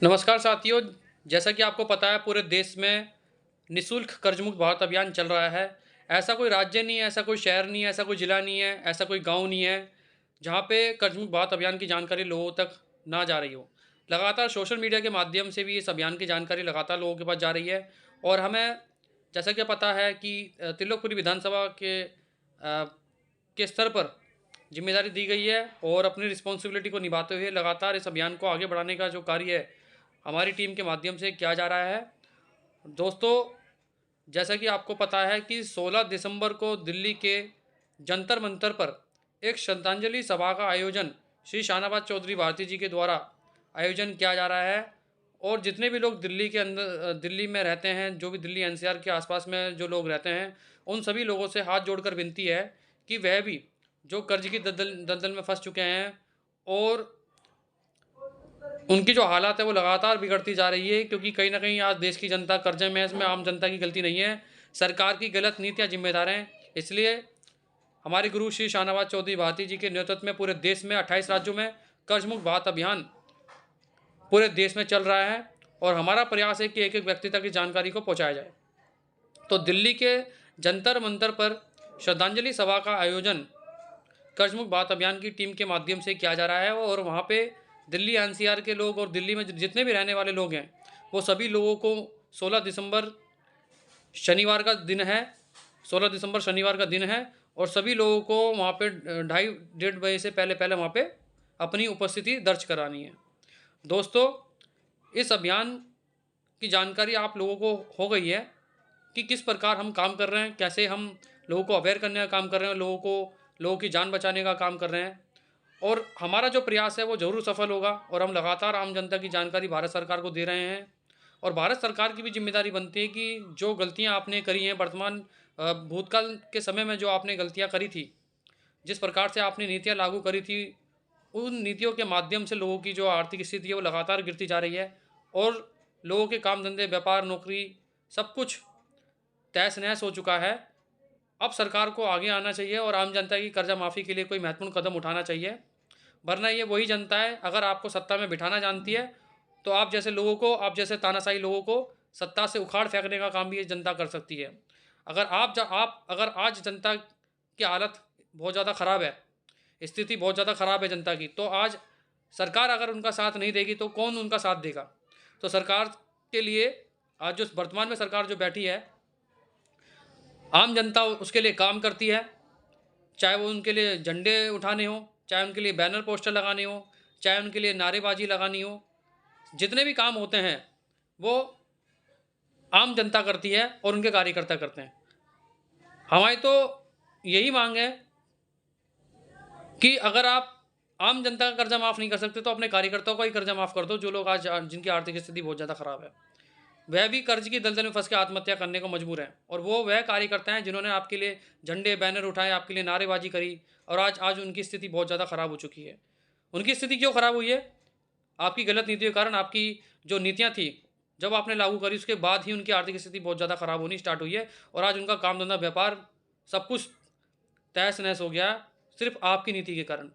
नमस्कार साथियों। जैसा कि आपको पता है पूरे देश में निःशुल्क कर्ज मुक्त भारत अभियान चल रहा है। ऐसा कोई राज्य नहीं है, ऐसा कोई शहर नहीं है, ऐसा कोई ज़िला नहीं है, ऐसा कोई गांव नहीं है जहां पे कर्ज मुक्त भारत अभियान की जानकारी लोगों तक ना जा रही हो। लगातार सोशल मीडिया के माध्यम से भी इस अभियान की जानकारी लगातार लोगों के पास जा रही है। और हमें जैसा कि पता है कि तिलोकपुरी विधानसभा के स्तर पर जिम्मेदारी दी गई है और अपनी रिस्पॉन्सिबिलिटी को निभाते हुए लगातार इस अभियान को आगे बढ़ाने का जो कार्य है हमारी टीम के माध्यम से किया जा रहा है। दोस्तों, जैसा कि आपको पता है कि 16 दिसंबर को दिल्ली के जंतर मंतर पर एक श्रद्धांजलि सभा का आयोजन श्री शाहनवाज चौधरी भारती जी के द्वारा आयोजन किया जा रहा है। और जितने भी लोग दिल्ली के अंदर दिल्ली में रहते हैं, जो भी दिल्ली एनसीआर के आसपास में जो लोग रहते हैं, उन सभी लोगों से हाथ जोड़कर विनती है कि वह भी जो कर्ज की दलदल में फंस चुके हैं और उनकी जो हालात है वो लगातार बिगड़ती जा रही है, क्योंकि कहीं ना कहीं आज देश की जनता कर्जे में है। इसमें आम जनता की गलती नहीं है, सरकार की गलत नीतियां जिम्मेदार हैं। इसलिए हमारे गुरु श्री शाहनवाज चौधरी भारती जी के नेतृत्व में पूरे देश में 28 राज्यों में कर्ज मुक्त भारत अभियान पूरे देश में चल रहा है और हमारा प्रयास है कि एक एक व्यक्ति तक इस जानकारी को पहुंचाया जाए। तो दिल्ली के जंतर मंतर पर श्रद्धांजलि सभा का आयोजन कर्ज मुक्त भारत अभियान की टीम के माध्यम से किया जा रहा है और वहाँ पे दिल्ली एनसीआर के लोग और दिल्ली में जितने भी रहने वाले लोग हैं वो सभी लोगों को 16 दिसंबर शनिवार का दिन है 16 दिसंबर शनिवार का दिन है और सभी लोगों को वहाँ पे 2:30 से पहले पहले वहाँ पे अपनी उपस्थिति दर्ज करानी है। दोस्तों, इस अभियान की जानकारी आप लोगों को हो गई है कि किस प्रकार हम काम कर रहे हैं, कैसे हम लोगों को अवेयर करने का काम कर रहे हैं, लोगों की जान बचाने का काम कर रहे हैं। और हमारा जो प्रयास है वो ज़रूर सफल होगा और हम लगातार आम जनता की जानकारी भारत सरकार को दे रहे हैं। और भारत सरकार की भी जिम्मेदारी बनती है कि जो गलतियां आपने करी हैं वर्तमान भूतकाल के समय में, जो आपने गलतियां करी थी, जिस प्रकार से आपने नीतियां लागू करी थी, उन नीतियों के माध्यम से लोगों की जो आर्थिक स्थिति है वो लगातार गिरती जा रही है और लोगों के काम धंधे, व्यापार, नौकरी सब कुछ तहस नहस हो चुका है। अब सरकार को आगे आना चाहिए और आम जनता की कर्जा माफ़ी के लिए कोई महत्वपूर्ण कदम उठाना चाहिए। वरना ये वही जनता है, अगर आपको सत्ता में बिठाना जानती है तो आप जैसे लोगों को, आप जैसे तानाशाही लोगों को सत्ता से उखाड़ फेंकने का काम भी ये जनता कर सकती है। अगर आज जनता की हालत बहुत ज़्यादा ख़राब है, स्थिति बहुत ज़्यादा ख़राब है जनता की, तो आज सरकार अगर उनका साथ नहीं देगी तो कौन उनका साथ देगा। तो सरकार के लिए आज जो वर्तमान में सरकार जो बैठी है, आम जनता उसके लिए काम करती है, चाहे वो उनके लिए झंडे उठाने हो, चाहे उनके लिए बैनर पोस्टर लगाने हो, चाहे उनके लिए नारेबाजी लगानी हो, जितने भी काम होते हैं वो आम जनता करती है और उनके कार्यकर्ता करते हैं। हमारी तो यही मांग है कि अगर आप आम जनता का कर्जा माफ़ नहीं कर सकते तो अपने कार्यकर्ताओं का ही कर्जा माफ़ कर दो, जो लोग आज जिनकी आर्थिक स्थिति बहुत ज़्यादा ख़राब है, वह भी कर्ज की दलदल में फंस के आत्महत्या करने को मजबूर हैं। और वो वह कार्यकर्ता हैं जिन्होंने आपके लिए झंडे बैनर उठाए, आपके लिए नारेबाजी करी और आज आज उनकी स्थिति बहुत ज़्यादा ख़राब हो चुकी है। उनकी स्थिति क्यों ख़राब हुई है? आपकी गलत नीतियों के कारण। आपकी जो नीतियाँ थी जब आपने लागू करी उसके बाद ही उनकी आर्थिक स्थिति बहुत ज़्यादा ख़राब होनी स्टार्ट हुई है और आज उनका काम धंधा, व्यापार सब कुछ तहस नहस हो गया, सिर्फ आपकी नीति के कारण।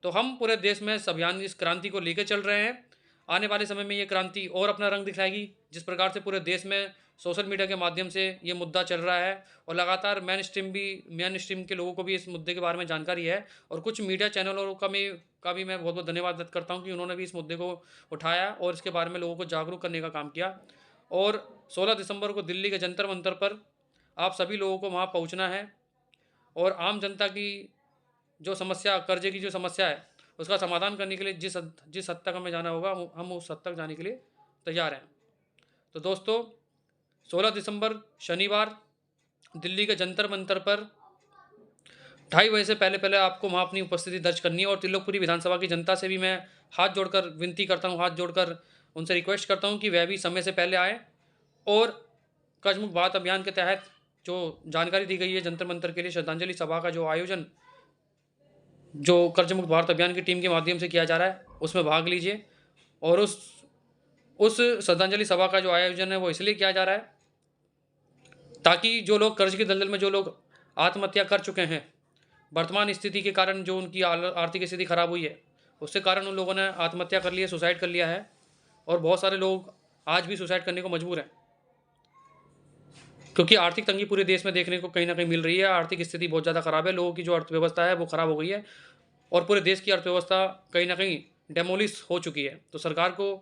तो हम पूरे देश में इस अभियान, इस क्रांति को लेकर चल रहे हैं। आने वाले समय में ये क्रांति और अपना रंग दिखाएगी। जिस प्रकार से पूरे देश में सोशल मीडिया के माध्यम से ये मुद्दा चल रहा है और लगातार मेन स्ट्रीम के लोगों को भी इस मुद्दे के बारे में जानकारी है और कुछ मीडिया चैनलों का भी मैं बहुत बहुत धन्यवाद व्यक्त करता हूँ कि उन्होंने भी इस मुद्दे को उठाया और इसके बारे में लोगों को जागरूक करने का काम किया। और 16 दिसंबर को दिल्ली के जंतर मंतर पर आप सभी लोगों को वहाँ पहुँचना है और आम जनता की जो समस्या, कर्जे की जो समस्या है, उसका समाधान करने के लिए जिस हद तक हमें जाना होगा हम उस हद तक जाने के लिए तैयार हैं। तो दोस्तों, 16 दिसंबर शनिवार दिल्ली के जंतर मंतर पर 2:30 से पहले पहले आपको वहाँ अपनी उपस्थिति दर्ज करनी है। और तिलोकपुरी विधानसभा की जनता से भी मैं हाथ जोड़कर विनती करता हूँ, हाथ जोड़कर उनसे रिक्वेस्ट करता हूँ कि वह भी समय से पहले आए और कर्ज मुक्त भारत अभियान के तहत जो जानकारी दी गई है जंतर मंतर के लिए श्रद्धांजलि सभा का जो आयोजन, जो कर्ज मुक्त भारत अभियान की टीम के माध्यम से किया जा रहा है, उसमें भाग लीजिए। और उस श्रद्धांजलि सभा का जो आयोजन है वो इसलिए किया जा रहा है ताकि जो लोग कर्ज की दलदल में, जो लोग आत्महत्या कर चुके हैं वर्तमान स्थिति के कारण, जो उनकी आर्थिक स्थिति खराब हुई है उसके कारण उन लोगों ने आत्महत्या कर ली है, सुसाइड कर लिया है, और बहुत सारे लोग आज भी सुसाइड करने को मजबूर हैं, क्योंकि आर्थिक तंगी पूरे देश में देखने को कहीं ना कहीं मिल रही है। आर्थिक स्थिति बहुत ज़्यादा ख़राब है, लोगों की जो अर्थव्यवस्था है वो ख़राब हो गई है और पूरे देश की अर्थव्यवस्था कहीं ना कहीं डेमोलिश हो चुकी है। तो सरकार को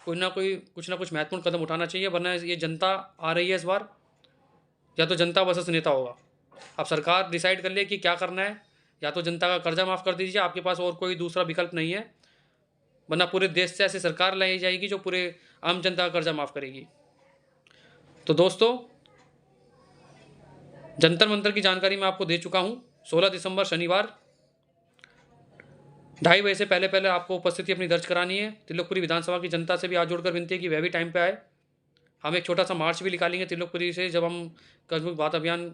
कोई ना कोई कुछ ना कुछ महत्वपूर्ण कदम उठाना चाहिए, वरना ये जनता आ रही है इस बार, या तो जनता वर्सेस नेता होगा। अब सरकार डिसाइड कर ले कि क्या करना है, या तो जनता का कर्जा माफ़ कर दीजिए, आपके पास और कोई दूसरा विकल्प नहीं है, वरना पूरे देश से ऐसी सरकार लाई जाएगी जो पूरे आम जनता का कर्जा माफ़ करेगी। तो दोस्तों, जंतर मंतर की जानकारी मैं आपको दे चुका हूँ। 16 दिसंबर शनिवार 2:30 बजे से पहले पहले आपको उपस्थिति अपनी दर्ज करानी है। तिलोकपुरी विधानसभा की जनता से भी हाथ जोड़कर विनती है कि वह भी टाइम पे आए। हम एक छोटा सा मार्च भी निकालेंगे तिलोकपुरी से, जब हम कर्मयुक्त बात अभियान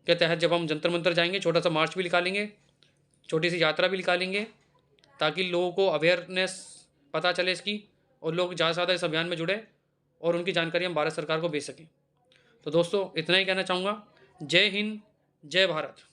के तहत जब हम जंतर मंतर जाएंगे, छोटा सा मार्च भी निकालेंगे, छोटी सी यात्रा भी निकालेंगे, ताकि लोगों को अवेयरनेस पता चले इसकी, और लोग ज़्यादा से ज़्यादा इस अभियान में जुड़े और उनकी जानकारी हम भारत सरकार को भेज सकें। तो दोस्तों, इतना ही कहना चाहूँगा। जय हिंद, जय भारत।